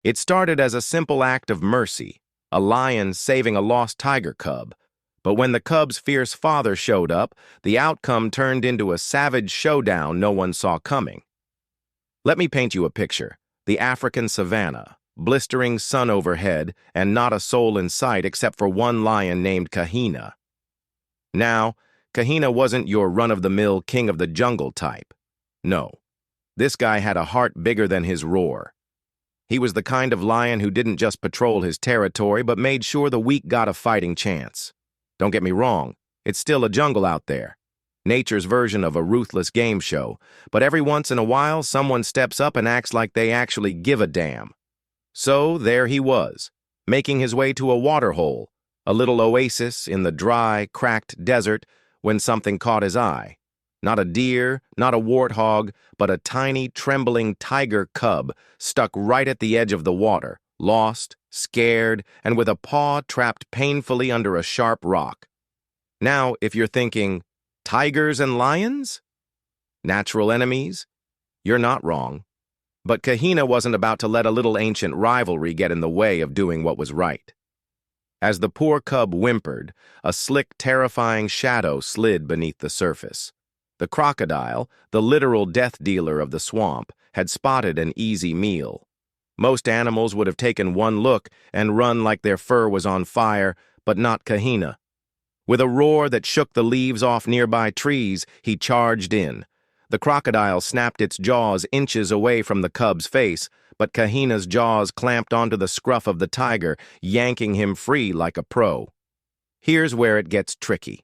It started as a simple act of mercy, a lion saving a lost tiger cub. But when the cub's fierce father showed up, the outcome turned into a savage showdown no one saw coming. Let me paint you a picture. The African savanna, blistering sun overhead, and not a soul in sight except for one lion named Kahina. Now, Kahina wasn't your run-of-the-mill king of the jungle type. No, this guy had a heart bigger than his roar. He was the kind of lion who didn't just patrol his territory but made sure the weak got a fighting chance. Don't get me wrong, it's still a jungle out there. Nature's version of a ruthless game show, but every once in a while someone steps up and acts like they actually give a damn. So there he was, making his way to a waterhole, a little oasis in the dry, cracked desert, when something caught his eye. Not a deer, not a warthog, but a tiny, trembling tiger cub stuck right at the edge of the water, lost, scared, and with a paw trapped painfully under a sharp rock. Now, if you're thinking, tigers and lions? Natural enemies? You're not wrong. But Kahina wasn't about to let a little ancient rivalry get in the way of doing what was right. As the poor cub whimpered, a slick, terrifying shadow slid beneath the surface. The crocodile, the literal death dealer of the swamp, had spotted an easy meal. Most animals would have taken one look and run like their fur was on fire, but not Kahina. With a roar that shook the leaves off nearby trees, he charged in. The crocodile snapped its jaws inches away from the cub's face, but Kahina's jaws clamped onto the scruff of the tiger, yanking him free like a pro. Here's where it gets tricky.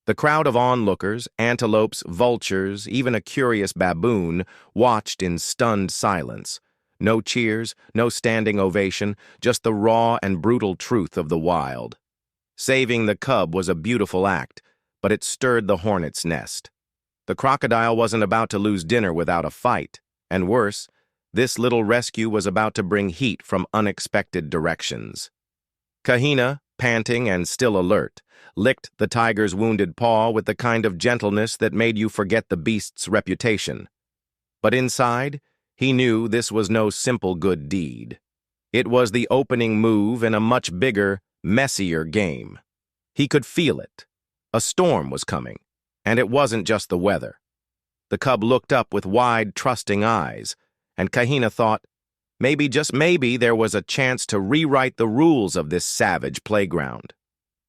The crowd of onlookers, antelopes, vultures, even a curious baboon, watched in stunned silence. No cheers, no standing ovation, just the raw and brutal truth of the wild. Saving the cub was a beautiful act, but it stirred the hornet's nest. The crocodile wasn't about to lose dinner without a fight, and worse, this little rescue was about to bring heat from unexpected directions. Kahina, panting and still alert, licked the tiger's wounded paw with the kind of gentleness that made you forget the beast's reputation. But inside, he knew this was no simple good deed. It was the opening move in a much bigger, messier game. He could feel it. A storm was coming, and it wasn't just the weather. The cub looked up with wide, trusting eyes, and Kahina thought, maybe, just maybe, there was a chance to rewrite the rules of this savage playground.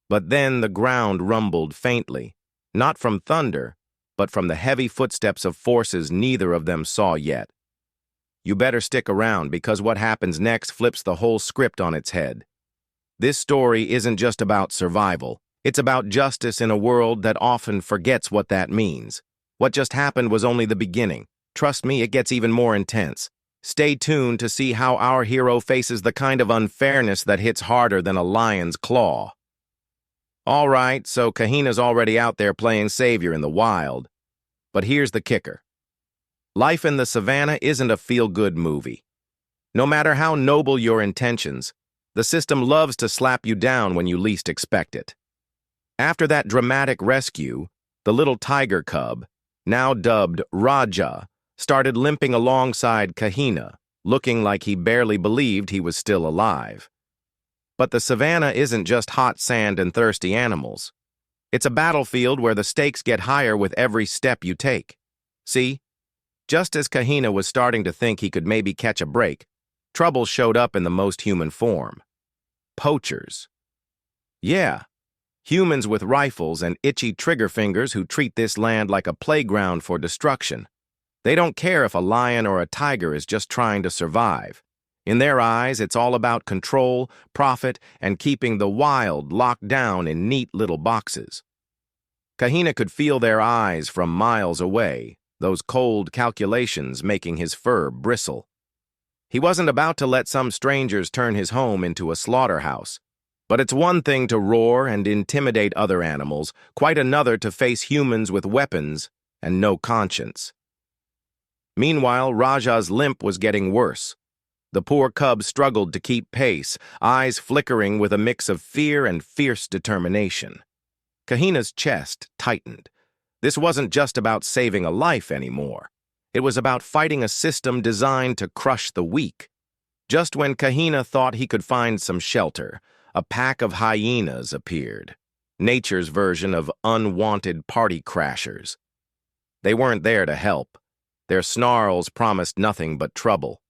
But then the ground rumbled faintly, not from thunder, but from the heavy footsteps of forces neither of them saw yet. You better stick around, because what happens next flips the whole script on its head. This story isn't just about survival. It's about justice in a world that often forgets what that means. What just happened was only the beginning. Trust me, it gets even more intense. Stay tuned to see how our hero faces the kind of unfairness that hits harder than a lion's claw. All right, so Kahina's already out there playing savior in the wild. But here's the kicker. Life in the savannah isn't a feel-good movie. No matter how noble your intentions, the system loves to slap you down when you least expect it. After that dramatic rescue, the little tiger cub, now dubbed Raja, started limping alongside Kahina, looking like he barely believed he was still alive. But the savannah isn't just hot sand and thirsty animals. It's a battlefield where the stakes get higher with every step you take. See? Just as Kahina was starting to think he could maybe catch a break, trouble showed up in the most human form. Poachers. Yeah, humans with rifles and itchy trigger fingers who treat this land like a playground for destruction. They don't care if a lion or a tiger is just trying to survive. In their eyes, it's all about control, profit, and keeping the wild locked down in neat little boxes. Kahina could feel their eyes from miles away, those cold calculations making his fur bristle. He wasn't about to let some strangers turn his home into a slaughterhouse. But it's one thing to roar and intimidate other animals, quite another to face humans with weapons and no conscience. Meanwhile, Raja's limp was getting worse. The poor cub struggled to keep pace, eyes flickering with a mix of fear and fierce determination. Kahina's chest tightened. This wasn't just about saving a life anymore. It was about fighting a system designed to crush the weak. Just when Kahina thought he could find some shelter, a pack of hyenas appeared, nature's version of unwanted party crashers. They weren't there to help. Their snarls promised nothing but trouble.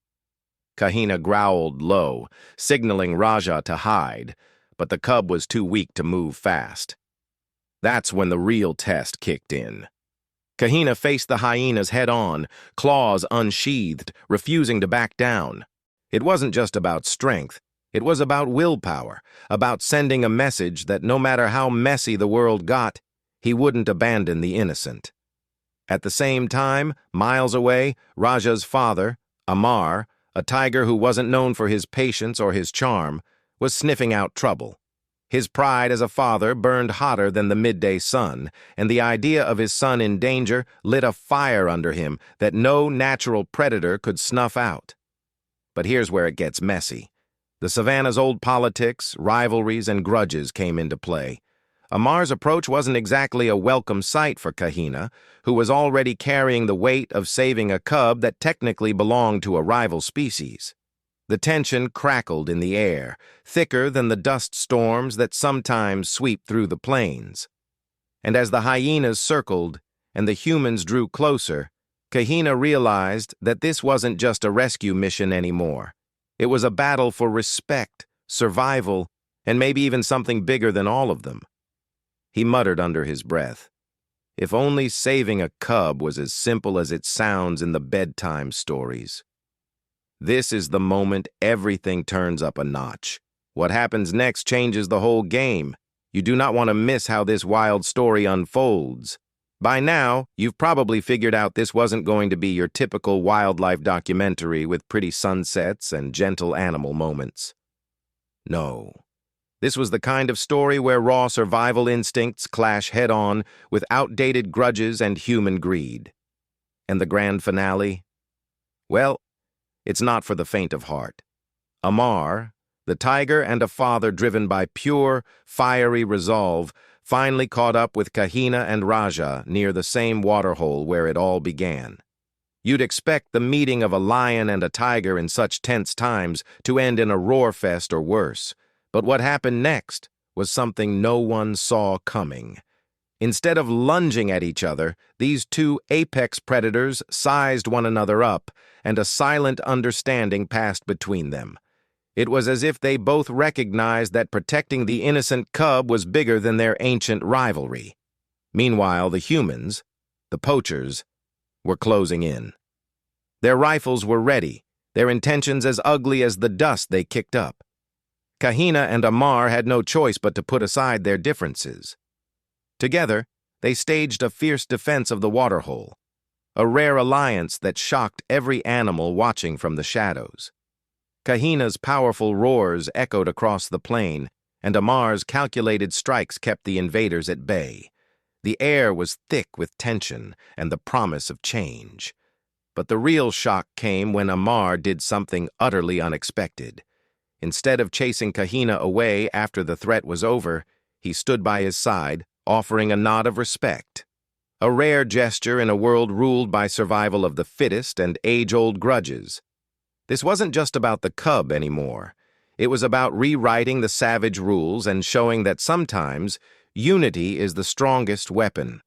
Kahina growled low, signaling Raja to hide, but the cub was too weak to move fast. That's when the real test kicked in. Kahina faced the hyenas head-on, claws unsheathed, refusing to back down. It wasn't just about strength. It was about willpower, about sending a message that no matter how messy the world got, he wouldn't abandon the innocent. At the same time, miles away, Raja's father, Amar, a tiger who wasn't known for his patience or his charm, was sniffing out trouble. His pride as a father burned hotter than the midday sun, and the idea of his son in danger lit a fire under him that no natural predator could snuff out. But here's where it gets messy. The savannah's old politics, rivalries, and grudges came into play. Amar's approach wasn't exactly a welcome sight for Kahina, who was already carrying the weight of saving a cub that technically belonged to a rival species. The tension crackled in the air, thicker than the dust storms that sometimes sweep through the plains. And as the hyenas circled and the humans drew closer, Kahina realized that this wasn't just a rescue mission anymore. It was a battle for respect, survival, and maybe even something bigger than all of them. He muttered under his breath, "If only saving a cub was as simple as it sounds in the bedtime stories." This is the moment everything turns up a notch. What happens next changes the whole game. You do not want to miss how this wild story unfolds. By now, you've probably figured out this wasn't going to be your typical wildlife documentary with pretty sunsets and gentle animal moments. No. This was the kind of story where raw survival instincts clash head-on with outdated grudges and human greed. And the grand finale? Well, it's not for the faint of heart. Amar, the tiger and a father driven by pure, fiery resolve, finally caught up with Kahina and Raja near the same waterhole where it all began. You'd expect the meeting of a lion and a tiger in such tense times to end in a roar fest or worse, but what happened next was something no one saw coming. Instead of lunging at each other, these two apex predators sized one another up, and a silent understanding passed between them. It was as if they both recognized that protecting the innocent cub was bigger than their ancient rivalry. Meanwhile, the humans, the poachers, were closing in. Their rifles were ready, their intentions as ugly as the dust they kicked up. Kahina and Amar had no choice but to put aside their differences. Together, they staged a fierce defense of the waterhole, a rare alliance that shocked every animal watching from the shadows. Kahina's powerful roars echoed across the plain, and Amar's calculated strikes kept the invaders at bay. The air was thick with tension and the promise of change. But the real shock came when Amar did something utterly unexpected. Instead of chasing Kahina away after the threat was over, he stood by his side, offering a nod of respect. A rare gesture in a world ruled by survival of the fittest and age-old grudges. This wasn't just about the cub anymore. It was about rewriting the savage rules and showing that sometimes unity is the strongest weapon.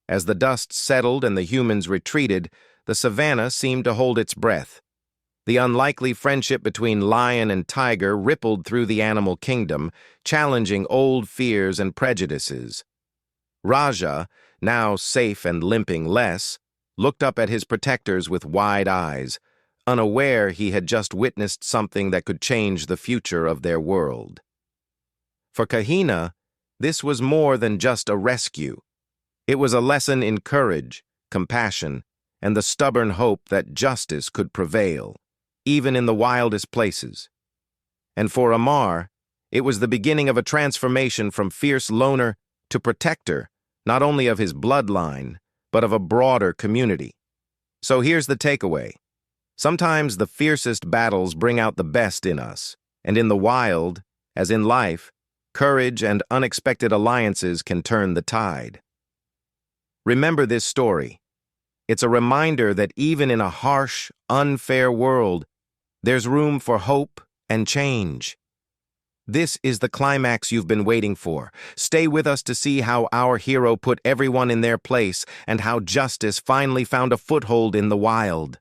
As the dust settled and the humans retreated, the savannah seemed to hold its breath. The unlikely friendship between lion and tiger rippled through the animal kingdom, challenging old fears and prejudices. Raja, now safe and limping less, looked up at his protectors with wide eyes, unaware he had just witnessed something that could change the future of their world. For Kahina, this was more than just a rescue. It was a lesson in courage, compassion, and the stubborn hope that justice could prevail, even in the wildest places. And for Amar, it was the beginning of a transformation from fierce loner to protector, not only of his bloodline, but of a broader community. So here's the takeaway. Sometimes the fiercest battles bring out the best in us, and in the wild, as in life, courage and unexpected alliances can turn the tide. Remember this story. It's a reminder that even in a harsh, unfair world, There's room for hope and change. This is the climax you've been waiting for. Stay with us to see how our hero put everyone in their place and how justice finally found a foothold in the wild.